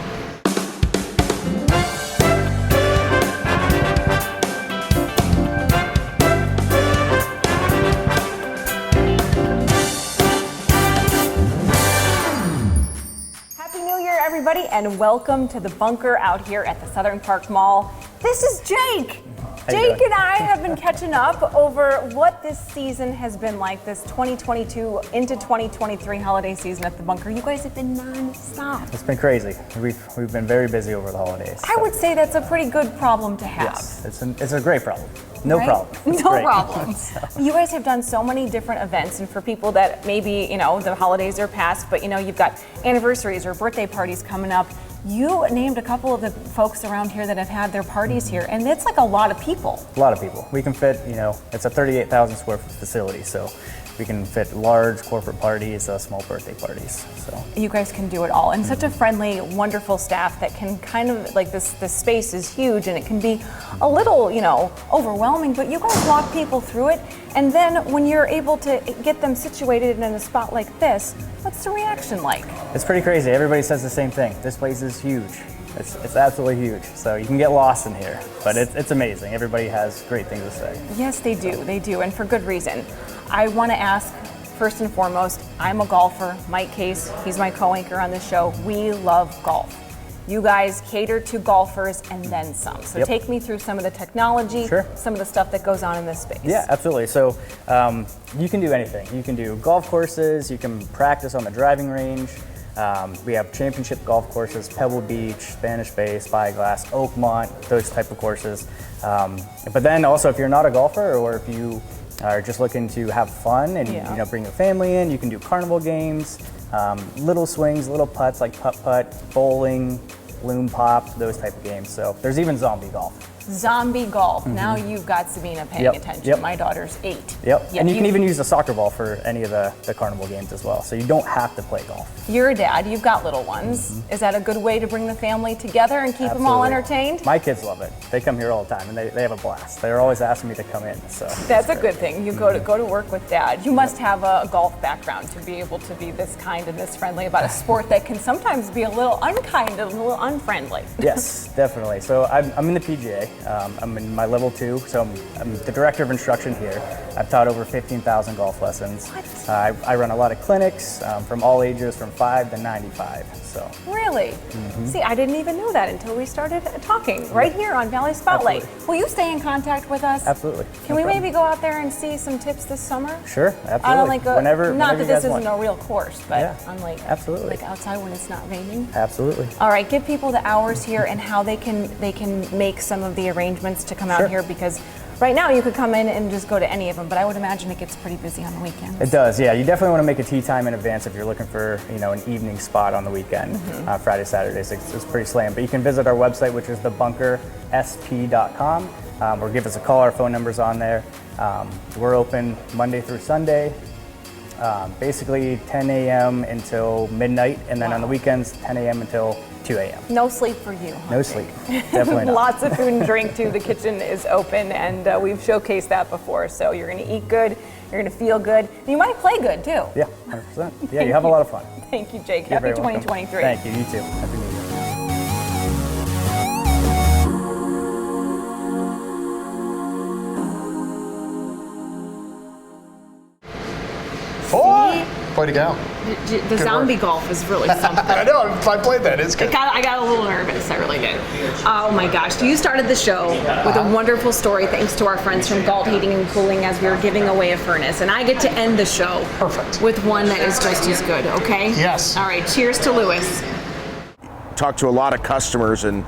Everybody, and welcome to the bunker out here at the Southern Park Mall. This is Jake. Jake and I have been catching up over what this season has been like, this 2022 into 2023 holiday season at the bunker. You guys have been non-stop. It's been crazy. We've been very busy over the holidays. I would say that's a pretty good problem to have. Yes, it's a great problem. No problem. It's no great. problems. You guys have done so many different events, and for people that maybe, you know, the holidays are past, but you know, you've got anniversaries or birthday parties coming up. You named a couple of the folks around here that have had their parties here, and it's like a lot of people. A lot of people. We can fit, you know, it's a 38,000 square foot facility, so we can fit large corporate parties, small birthday parties. So you guys can do it all, and such a friendly, wonderful staff that can kind of like this space is huge, and it can be a little, you know, overwhelming. But you guys walk people through it, and then when you're able to get them situated in a spot like this, what's the reaction like? It's pretty crazy. Everybody says the same thing. This place is huge. It's absolutely huge. So you can get lost in here, but it's amazing. Everybody has great things to say. Yes, they do. They do, and for good reason. I want to ask, first and foremost, I'm a golfer. Mike Case, he's my co-anchor on the show. We love golf. You guys cater to golfers and then some. So take me through some of the technology, some of the stuff that goes on in this space. Yeah, absolutely. So you can do anything. You can do golf courses. You can practice on the driving range. We have championship golf courses, Pebble Beach, Spanish Bay, Spyglass, Oakmont, those type of courses. But then also, if you're not a golfer or if you are just looking to have fun and you know, bring your family in, you can do carnival games, little swings, little putts like putt-putt, bowling, loom pop, those type of games. So there's even zombie golf. Zombie golf. Now you've got Sabina paying attention. My daughter's 8. Yep. And you can even use the soccer ball for any of the carnival games as well. So you don't have to play golf. You're a dad. You've got little ones. Is that a good way to bring the family together and keep them all entertained? My kids love it. They come here all the time, and they have a blast. They're always asking me to come in. So that's a good thing. You go to work with dad. You must have a golf background to be able to be this kind and this friendly about a sport that can sometimes be a little unkind, a little unfriendly. Yes, definitely. So I'm in the PGA. I'm in my level 2, so I'm the director of instruction here. I've taught over 15,000 golf lessons. I run a lot of clinics from all ages, from 5 to 95. So really? See, I didn't even know that until we started talking right here on Valley Spotlight. Absolutely. Will you stay in contact with us? Absolutely. Can we maybe go out there and see some tips this summer? Sure, absolutely. On like whenever not that this isn't a real course, but on absolutely. Like outside when it's not raining. Absolutely. All right, give people the hours here and how they can make some of the arrangements to come out here, because right now you could come in and just go to any of them, but I would imagine it gets pretty busy on the weekends. It does, yeah. You definitely want to make a tee time in advance if you're looking for an evening spot on the weekend. Friday, Saturdays, it's pretty slammed. But you can visit our website, which is thebunkersp.com, or give us a call. Our phone number's on there. We're open Monday through Sunday, basically 10 a.m. until midnight, and then on the weekends, 10 a.m. until 2 a.m. No sleep for you. No sleep. Definitely not. Lots of food and drink too. The kitchen is open, and we've showcased that before. So you're going to eat good, you're going to feel good, and you might play good too. Yeah, 100%. Yeah, you have a lot of fun. Thank you, Jake. You're Happy very welcome. 2023. Thank you. You too. Happy New Year. Way to go. The zombie golf is really something. I know, I played that. It's good. I got a little nervous. I really did. Oh my gosh. You started the show with a wonderful story thanks to our friends from Gault Heating and Cooling as we were giving away a furnace. And I get to end the show with one that is just as good, okay? Yes. All right. Cheers to Lewis. Talk to a lot of customers, and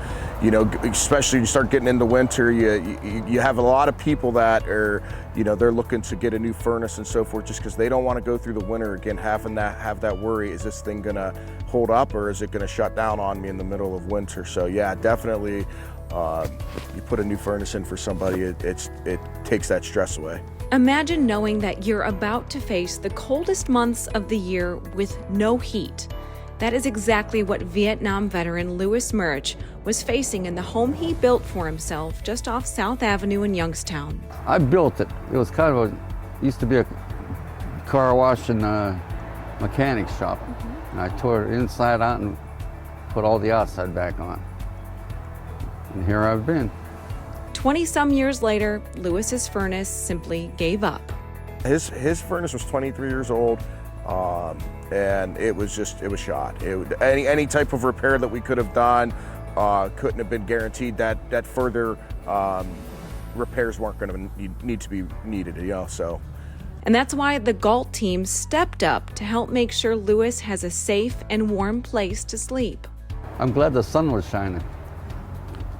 especially you start getting into winter, you have a lot of people that are, they're looking to get a new furnace and so forth, just because they don't want to go through the winter again, have that worry, is this thing gonna hold up or is it gonna shut down on me in the middle of winter? So yeah, definitely, you put a new furnace in for somebody, it takes that stress away. Imagine knowing that you're about to face the coldest months of the year with no heat. That is exactly what Vietnam veteran Louis Murch was facing in the home he built for himself just off South Avenue in Youngstown. I built it. It was kind of used to be a car wash and a mechanic shop. And I tore it inside out and put all the outside back on. And here I've been. 20-some years later, Louis's furnace simply gave up. His furnace was 23 years old. And it was shot. Any type of repair that we could have done couldn't have been guaranteed that further repairs weren't going to need to be needed, so. And that's why the Gault team stepped up to help make sure Louis has a safe and warm place to sleep. I'm glad the sun was shining,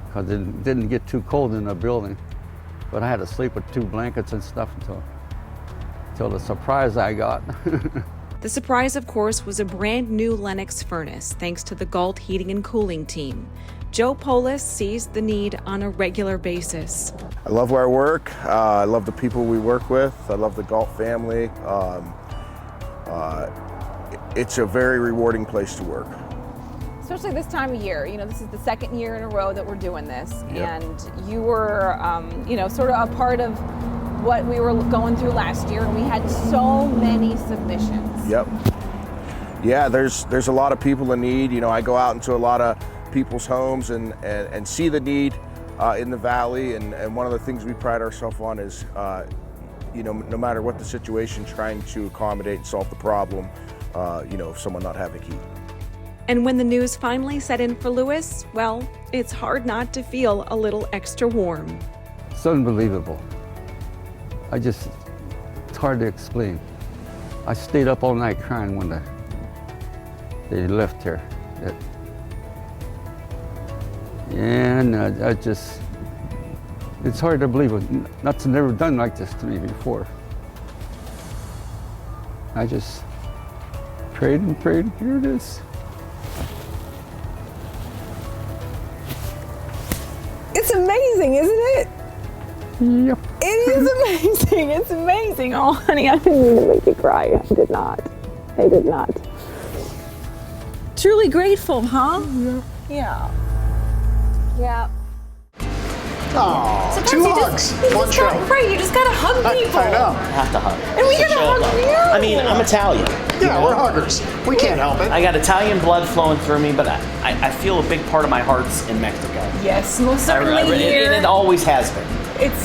because it didn't get too cold in the building. But I had to sleep with 2 blankets and stuff until the surprise I got. The surprise, of course, was a brand new Lennox furnace, thanks to the Gault Heating and Cooling team. Joe Polis sees the need on a regular basis. I love where I work. I love the people we work with. I love the Gault family. It's a very rewarding place to work. Especially this time of year. This is the second year in a row that we're doing this. Yep. And you were, sort of a part of what we were going through last year, and we had so many submissions. Yep. Yeah, there's a lot of people in need. I go out into a lot of people's homes and see the need in the valley, and one of the things we pride ourselves on is, no matter what the situation, trying to accommodate and solve the problem, of someone not having heat. And when the news finally set in for Louis, well, it's hard not to feel a little extra warm. It's unbelievable. It's hard to explain. I stayed up all night crying when they left here. And it's hard to believe. Nothing's never done like this to me before. I just prayed and prayed, and here it is. It's amazing. amazing, isn't it? Yep. It is amazing. It's amazing. Oh, honey, I didn't mean to make you cry. I did not. I did not. Truly grateful, huh? Yeah. Yeah. Oh, Sometimes 2 you hugs, just, one show. Right, you just gotta hug people. I know. I have to hug. And we It's a gotta show hug of love. you. I mean, I'm Italian. Yeah, we're huggers. We can't help it. I got Italian blood flowing through me, but I feel a big part of my heart's in Mexico. Yes, most certainly here. And it always has been. It's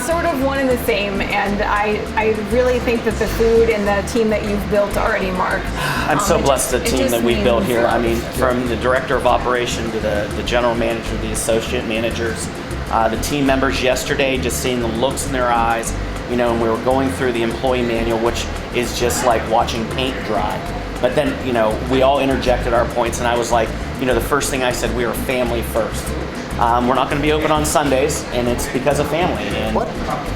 sort of one and the same, and I really think that the food and the team that you've built already, Mark. I'm so blessed the team that we've built here. I mean, means- from the director of operation to the general manager, the associate managers, the team members yesterday, just seeing the looks in their eyes, you know, and we were going through the employee manual, which is just like watching paint dry. But then, you know, we all interjected our points, and I was like, you know, the first thing I said, we are family first. We're not going to be open on Sundays, and it's because of family. And what?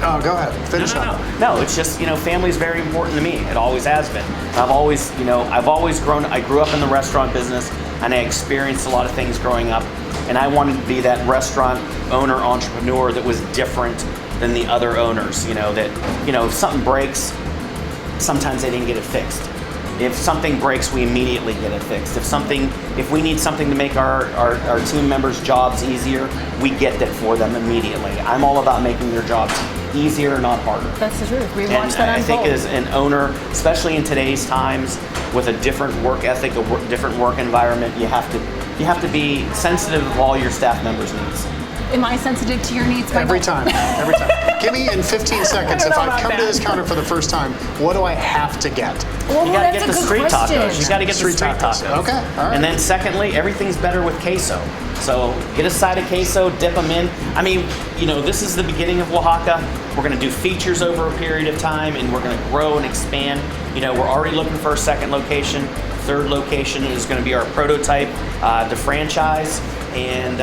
Oh, go ahead. Finish up. No, it's just, you know, family is very important to me. It always has been. I've always grown. I grew up in the restaurant business, and I experienced a lot of things growing up. And I wanted to be that restaurant owner, entrepreneur that was different than the other owners. You know, that, you know, if something breaks, sometimes they didn't get it fixed. If something breaks, we immediately get it fixed. If we need something to make our team members' jobs easier, we get that for them immediately. I'm all about making their jobs easier, not harder. That's the truth. We And watched that I unfold. think as an owner, especially in today's times, with a different work ethic, different work environment, you have to be sensitive of all your staff members' needs. Am I sensitive to your needs? Every time. Give me in 15 seconds, if I come to this counter for the first time, what do I have to get? Well, You gotta get the street tacos. You gotta get the street tacos. Okay, all right. And then secondly, everything's better with queso. So get a side of queso, dip them in. I mean, you know, this is the beginning of Oaxaca. We're gonna do features over a period of time, and we're gonna grow and expand. You know, we're already looking for a second location. Third location is gonna be our prototype to franchise, and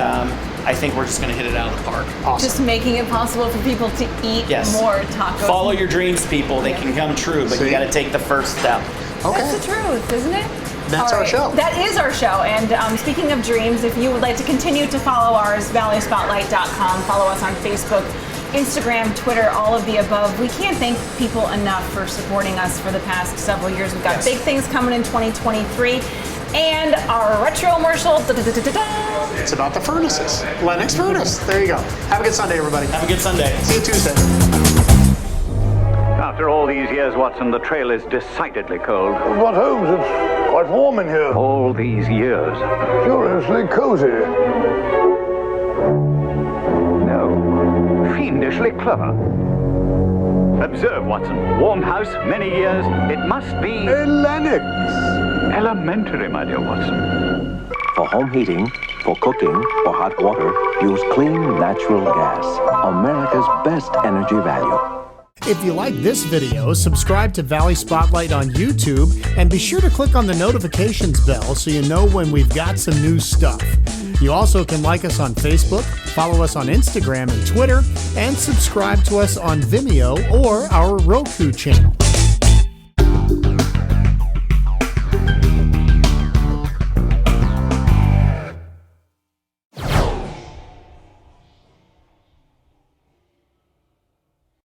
I think we're just gonna hit it out of the park. Just making it possible for people to eat more tacos. Follow your dreams, people. They can come true, but you got to take the first step. That's the truth, isn't it? That's All our show. That is our show. And speaking of dreams, if you would like to continue to follow ours, valleyspotlight.com. Follow us on Facebook, Instagram, Twitter, all of the above. We can't thank people enough for supporting us for the past several years. We've got big things coming in 2023. And our retro commercial. It's about the furnaces. Lennox Furnace. There you go. Have a good Sunday, everybody. Have a good Sunday. See you Tuesday. After all these years, Watson, the trail is decidedly cold. But Holmes, it's quite warm in here. All these years. Curiously cozy. No, fiendishly clever. Observe, Watson. Warm house, many years. It must be... A Lennox. Elementary, my dear Watson. For home heating, for cooking, for hot water, use clean natural gas. America's best energy value. If you like this video, subscribe to Valley Spotlight on YouTube and be sure to click on the notifications bell so you know when we've got some new stuff. You also can like us on Facebook, follow us on Instagram and Twitter, and subscribe to us on Vimeo or our Roku channel.